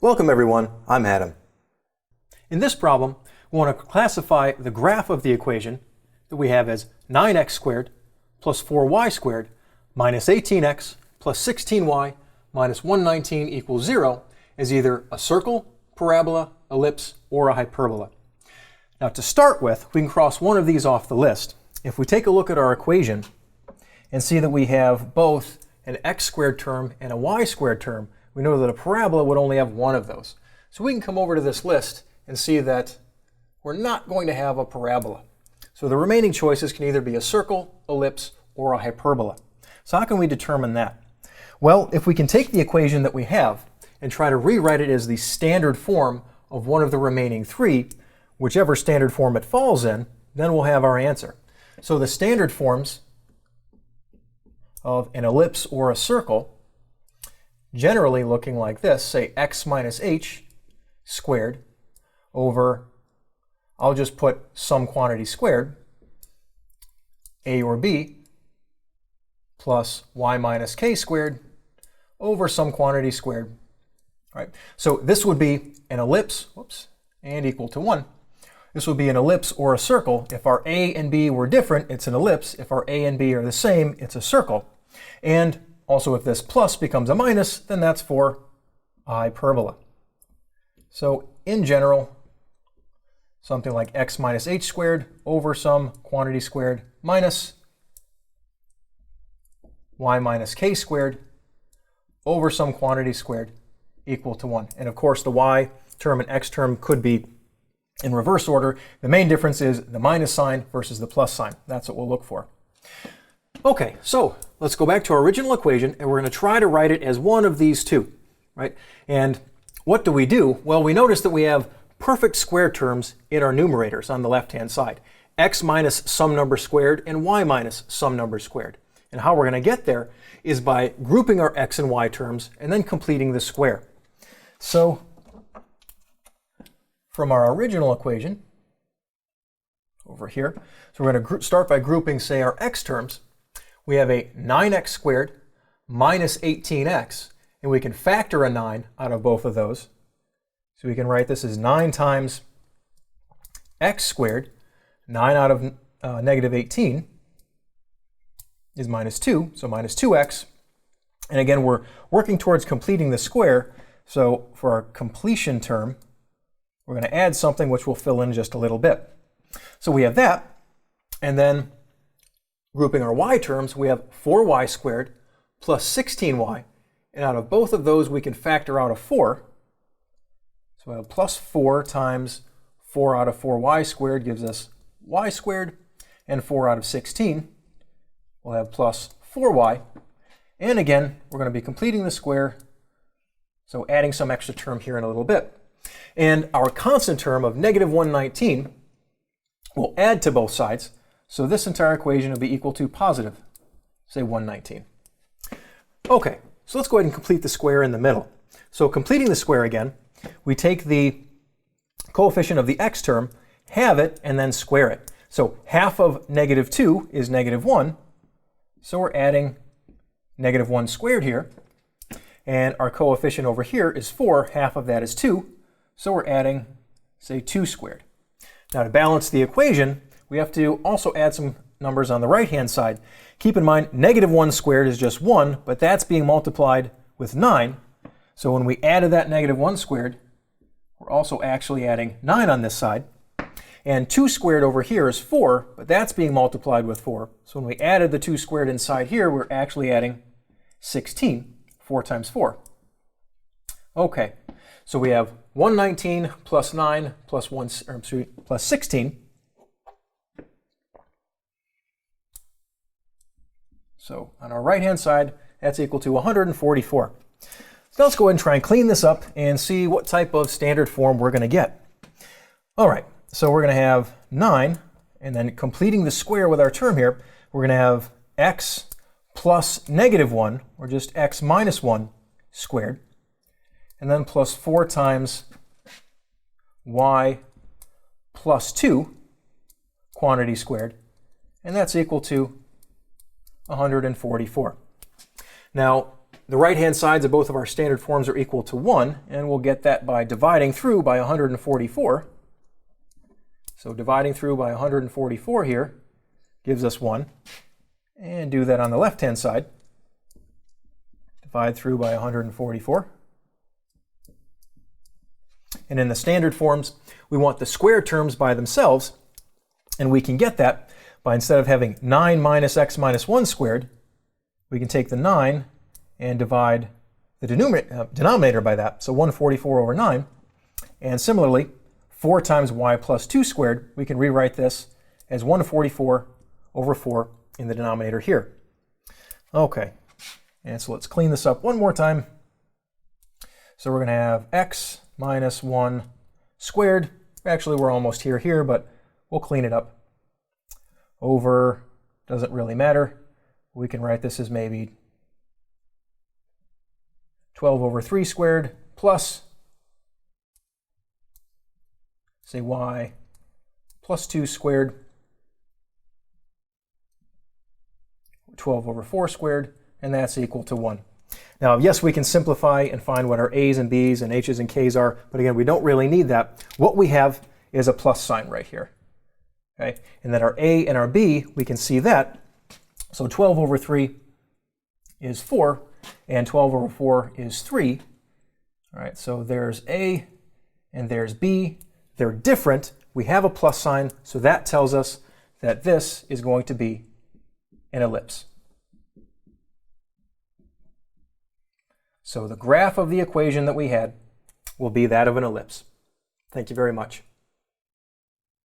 Welcome everyone, I'm Adam. In this problem, we want to classify the graph of the equation that we have as 9x squared plus 4y squared minus 18x plus 16y minus 119 equals 0 as either a circle, parabola, ellipse, or a hyperbola. Now to start with, we can cross one of these off the list. If we take a look at our equation and see that we have both an x squared term and a y squared term, we know that a parabola would only have one of those. So we can come over to this list and see that we're not going to have a parabola. So the remaining choices can either be a circle, ellipse, or a hyperbola. So how can we determine that? Well, if we can take the equation that we have and try to rewrite it as the standard form of one of the remaining three, whichever standard form it falls in, then we'll have our answer. So the standard forms of an ellipse or a circle generally looking like this, say x minus h squared over, I'll just put some quantity squared, a or b, plus y minus k squared over some quantity squared. All right, so this would be an ellipse, and equal to 1. This would be an ellipse or a circle. If our a and b were different, it's an ellipse. If our a and b are the same, it's a circle. And also, if this plus becomes a minus, then that's for a hyperbola. So in general, something like x minus h squared over some quantity squared minus y minus k squared over some quantity squared equal to 1. And of course, the y term and x term could be in reverse order. The main difference is the minus sign versus the plus sign. That's what we'll look for. Okay, so let's go back to our original equation, and we're going to try to write it as one of these two, right? And what do? Well, we notice that we have perfect square terms in our numerators on the left-hand side. X minus some number squared and y minus some number squared. And how we're going to get there is by grouping our x and y terms and then completing the square. So from our original equation over here, so we're going to start by grouping, say, our x terms. We have a 9x squared minus 18x, and we can factor a 9 out of both of those. So we can write this as 9 times x squared. 9 out of negative 18 is minus 2, so minus 2x. And again, we're working towards completing the square. So for our completion term, we're going to add something which we'll fill in just a little bit. So we have that, and then grouping our y terms, we have 4y squared plus 16y, and out of both of those we can factor out a 4. So we have plus 4 times 4 out of 4y squared gives us y squared, and 4 out of 16 we'll have plus 4y. And again, we're going to be completing the square, so adding some extra term here in a little bit. And our constant term of negative 119 will add to both sides. So this entire equation will be equal to positive, say 119. Okay, so let's go ahead and complete the square in the middle. So completing the square again, we take the coefficient of the x term, halve it, and then square it. So half of negative 2 is negative 1. So we're adding negative 1 squared here. And our coefficient over here is 4. Half of that is 2. So we're adding, say, 2 squared. Now to balance the equation, we have to also add some numbers on the right-hand side. Keep in mind, negative 1 squared is just 1, but that's being multiplied with 9. So when we added that negative 1 squared, we're also actually adding 9 on this side. And 2 squared over here is 4, but that's being multiplied with 4. So when we added the 2 squared inside here, we're actually adding 16. 4 times 4. Okay, so we have 119 plus 9 plus 16. So on our right-hand side, that's equal to 144. So let's go ahead and try and clean this up and see what type of standard form we're going to get. All right, so we're going to have 9, and then completing the square with our term here, we're going to have x plus negative 1, or just x minus 1 squared, and then plus 4 times y plus 2 quantity squared, and that's equal to 144. Now, The right-hand sides of both of our standard forms are equal to 1, and we'll get that by dividing through by 144. So dividing through by 144 here gives us 1. And do that on the left-hand side. Divide through by 144. And in the standard forms, we want the square terms by themselves, and we can get that by, instead of having 9 minus x minus 1 squared, we can take the 9 and divide the denominator by that, so 144 over 9. And similarly, 4 times y plus 2 squared, we can rewrite this as 144 over 4 in the denominator here. Okay, and so let's clean this up one more time. So we're going to have x minus 1 squared. Actually, we're almost here, but we'll clean it up. Over, doesn't really matter. We can write this as maybe 12 over 3 squared plus, say, y plus 2 squared, 12 over 4 squared, and that's equal to 1. Now, yes, we can simplify and find what our a's and b's and h's and k's are, but again, we don't really need that. What we have is a plus sign right here. Okay? And then our a and our b, we can see that. So 12 over 3 is 4, and 12 over 4 is 3. All right, so there's a and there's b. They're different. We have a plus sign, so that tells us that this is going to be an ellipse. So the graph of the equation that we had will be that of an ellipse. Thank you very much.